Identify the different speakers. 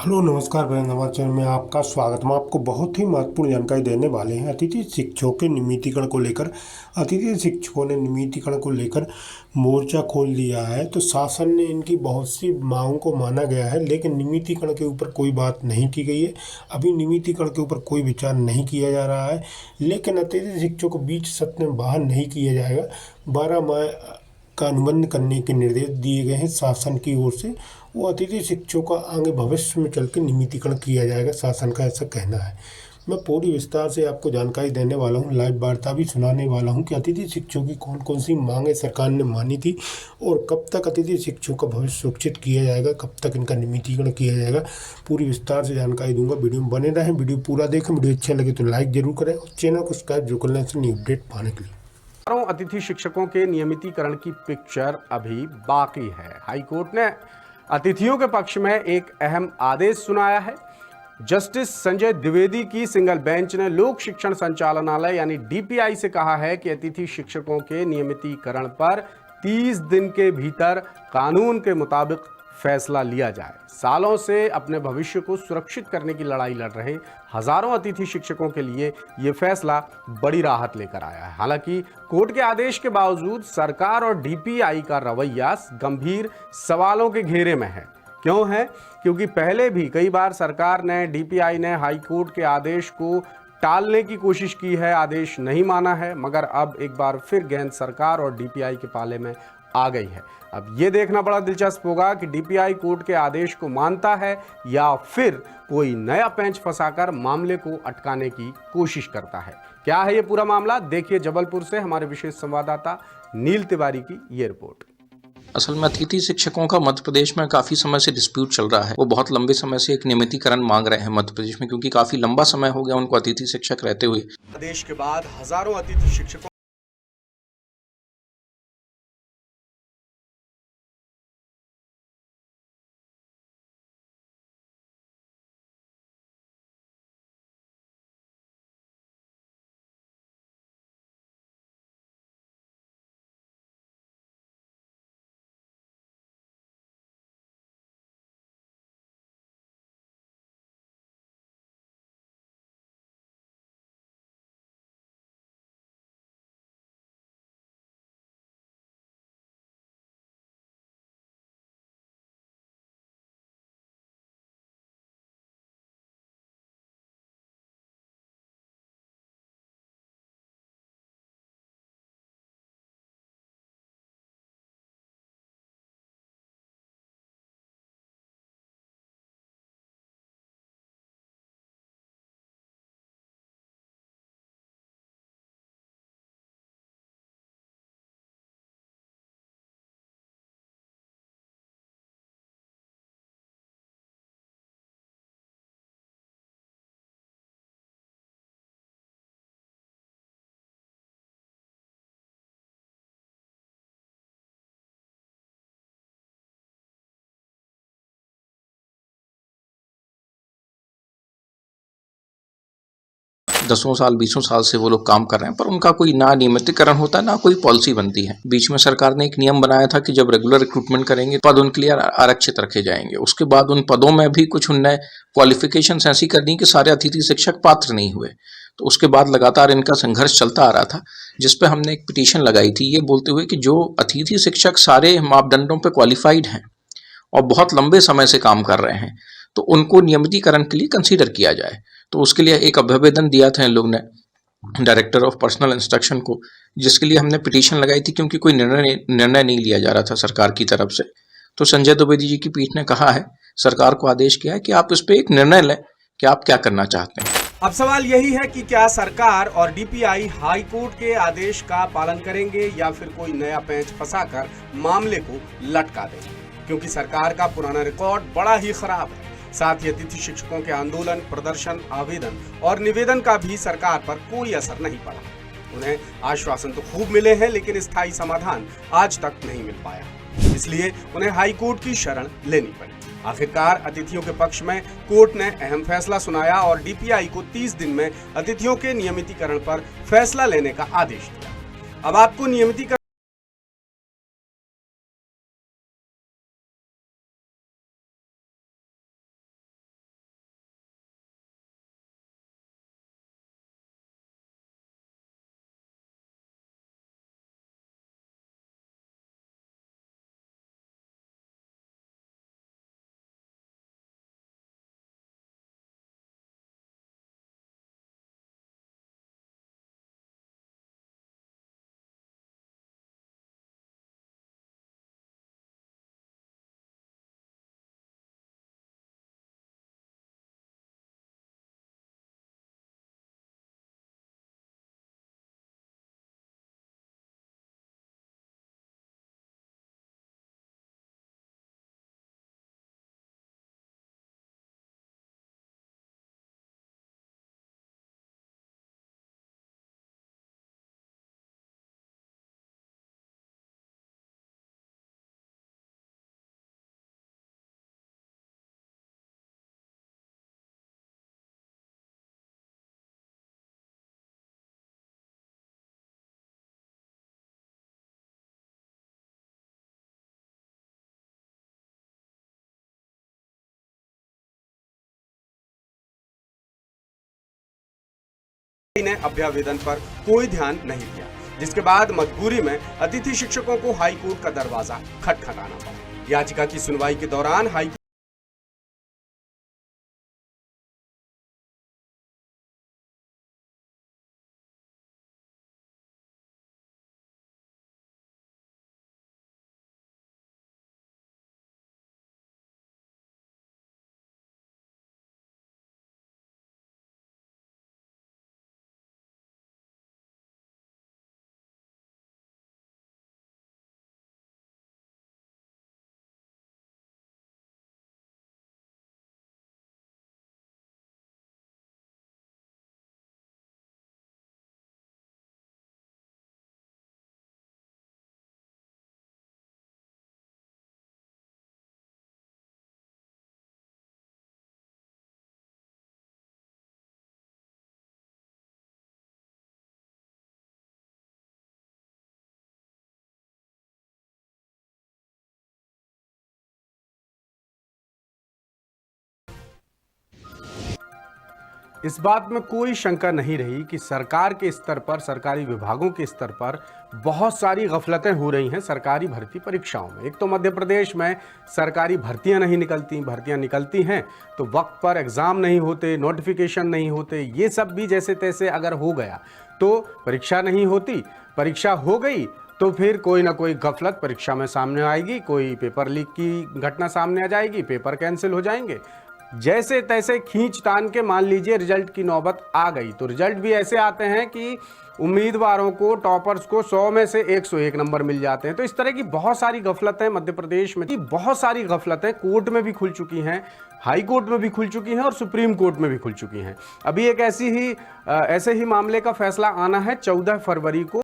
Speaker 1: Hello नमस्कार वीरेंद्र हमारे channel में आपका स्वागत। हम आपको बहुत ही महत्वपूर्ण जानकारी देने वाले हैं अतिथि शिक्षकों के नियमितीकरण को लेकर। अतिथि शिक्षकों ने नियमितीकरण को लेकर मोर्चा खोल दिया है। तो शासन ने इनकी बहुत सी मांगों को माना गया है, लेकिन नियमितीकरण के ऊपर कोई बात नहीं की गई है। अभी नियमितीकरण के ऊपर कोई विचार नहीं किया जा रहा है, लेकिन अतिथि शिक्षकों को बीच सत्र में बाहर नहीं किया जाएगा। 12 मई का अनुबंध करने के निर्देश दिए गए हैं शासन की ओर से। वो अतिथि शिक्षकों का आगे भविष्य में चल के नियमितीकरण किया जाएगा, शासन का ऐसा कहना है। मैं पूरी विस्तार से आपको जानकारी देने वाला हूँ, लाइव वार्ता भी सुनाने वाला हूँ कि अतिथि शिक्षकों की कौन कौन सी मांगें सरकार ने मानी थी और कब तक अतिथि शिक्षकों का भविष्य सुरक्षित किया जाएगा, कब तक इनका नियमितीकरण किया जाएगा। पूरी विस्तार से जानकारी दूंगा, वीडियो में बने रहें, वीडियो पूरा देखें। वीडियो अच्छा लगे तो लाइक जरूर करें और चैनल को सब्सक्राइब जरूर कर लें न्यू अपडेट पाने के लिए।
Speaker 2: अतिथि शिक्षकों के नियमितीकरण की पिक्चर अभी बाकी है। हाईकोर्ट ने अतिथियों के पक्ष में एक अहम आदेश सुनाया है। जस्टिस संजय द्विवेदी की सिंगल बेंच ने लोक शिक्षण संचालनालय यानी डीपीआई से कहा है कि अतिथि शिक्षकों के नियमितीकरण पर 30 दिन के भीतर कानून के मुताबिक फैसला लिया जाए। सालों से अपने भविष्य को सुरक्षित करने की लड़ाई लड़ रहे हजारों अतिथि शिक्षकों के लिए यह फैसला बड़ी राहत लेकर आया है। हालांकि कोर्ट के आदेश के बावजूद सरकार और डीपीआई का रवैया गंभीर सवालों के घेरे में है। क्यों है? क्योंकि पहले भी कई बार सरकार ने, डीपीआई ने हाईकोर्ट के आदेश को टालने की कोशिश की है, आदेश नहीं माना है, मगर अब एक बार फिर गेंद सरकार और डीपीआई के पाले में आ गई है। अब यह देखना बड़ा दिलचस्प होगा कि डीपीआई कोर्ट के आदेश को मानता है या फिर कोई नया पेंच फंसाकर मामले को अटकाने की कोशिश करता है। क्या है यह पूरा मामला? देखिए जबलपुर से हमारे विशेष संवाददाता नील तिवारी की यह रिपोर्ट।
Speaker 3: असल में अतिथि शिक्षकों का मध्य प्रदेश में काफी समय से डिस्प्यूट चल रहा है। वो बहुत लंबे समय से एक नियमितीकरण मांग रहे हैं मध्य प्रदेश में, क्योंकि काफी लंबा समय हो गया उनको अतिथि शिक्षक रहते हुए।
Speaker 2: आदेश के बाद हजारों अतिथि शिक्षकों
Speaker 3: दसों साल 20 साल से वो लोग काम कर रहे हैं, पर उनका कोई ना नियमितीकरण होता है ना कोई पॉलिसी बनती है। बीच में सरकार ने एक नियम बनाया था कि जब रेगुलर रिक्रूटमेंट करेंगे पद उनके लिए आरक्षित रखे जाएंगे। उसके बाद उन पदों में भी कुछ उनने क्वालिफिकेशंस ऐसी कर दी कि सारे अतिथि शिक्षक पात्र नहीं हुए। तो उसके बाद लगातार इनका संघर्ष चलता आ रहा था, जिसपे हमने एक पिटीशन लगाई थी ये बोलते हुए कि जो अतिथि शिक्षक सारे मापदंडों पर क्वालिफाइड हैं और बहुत लंबे समय से काम कर रहे हैं, तो उनको नियमितीकरण के लिए कंसीडर किया जाए। तो उसके लिए एक अभ्यवेदन दिया था इन लोग ने डायरेक्टर ऑफ पर्सनल इंस्ट्रक्शन को, जिसके लिए हमने पिटीशन लगाई थी, क्योंकि कोई निर्णय नहीं लिया जा रहा था सरकार की तरफ से। तो संजय द्विवेदी जी की पीठ ने कहा है, सरकार को आदेश किया है कि आप इस पे एक निर्णय लें कि आप क्या करना चाहते हैं।
Speaker 2: अब सवाल यही है कि क्या सरकार और डीपीआई हाईकोर्ट के आदेश का पालन करेंगे या फिर कोई नया पेंच फंसाकर मामले को लटका देंगे, क्योंकि सरकार का पुराना रिकॉर्ड बड़ा ही खराब है। साथ ही अतिथि शिक्षकों के आंदोलन, प्रदर्शन, आवेदन और निवेदन का भी सरकार पर कोई असर नहीं पड़ा। उन्हें आश्वासन तो खूब मिले हैं, लेकिन स्थायी समाधान आज तक नहीं मिल पाया। इसलिए उन्हें हाईकोर्ट की शरण लेनी पड़ी। आखिरकार अतिथियों के पक्ष में कोर्ट ने अहम फैसला सुनाया और डीपीआई को 30 दिन में अतिथियों के नियमितीकरण पर फैसला लेने का आदेश दिया। अब आपको नियमितीकरण ने अभ्यावेदन पर कोई ध्यान नहीं दिया, जिसके बाद मजबूरी में अतिथि शिक्षकों को हाई कोर्ट का दरवाजा खटखटाना पड़ा। याचिका की सुनवाई के दौरान हाई इस बात में कोई शंका नहीं रही कि सरकार के स्तर पर, सरकारी विभागों के स्तर पर बहुत सारी गफलतें हो रही हैं सरकारी भर्ती परीक्षाओं में। एक तो मध्य प्रदेश में सरकारी भर्तियां नहीं निकलती, भर्तियां निकलती हैं तो वक्त पर एग्ज़ाम नहीं होते, नोटिफिकेशन नहीं होते। ये सब भी जैसे तैसे अगर हो गया तो परीक्षा नहीं होती, परीक्षा हो गई तो फिर कोई ना कोई गफलत परीक्षा में सामने आएगी, कोई पेपर लीक की घटना सामने आ जाएगी, पेपर कैंसिल हो जाएंगे। जैसे तैसे खींच तान के मान लीजिए रिजल्ट की नौबत आ गई तो रिजल्ट भी ऐसे आते हैं कि उम्मीदवारों को, टॉपर्स को 100 में से 101 नंबर मिल जाते हैं। तो इस तरह की बहुत सारी गफलतें मध्य प्रदेश में, बहुत सारी गफलतें कोर्ट में भी खुल चुकी हैं, हाई कोर्ट में भी खुल चुकी हैं और सुप्रीम कोर्ट में भी खुल चुकी हैं। अभी एक ऐसे ही मामले का फैसला आना है 14 फरवरी को।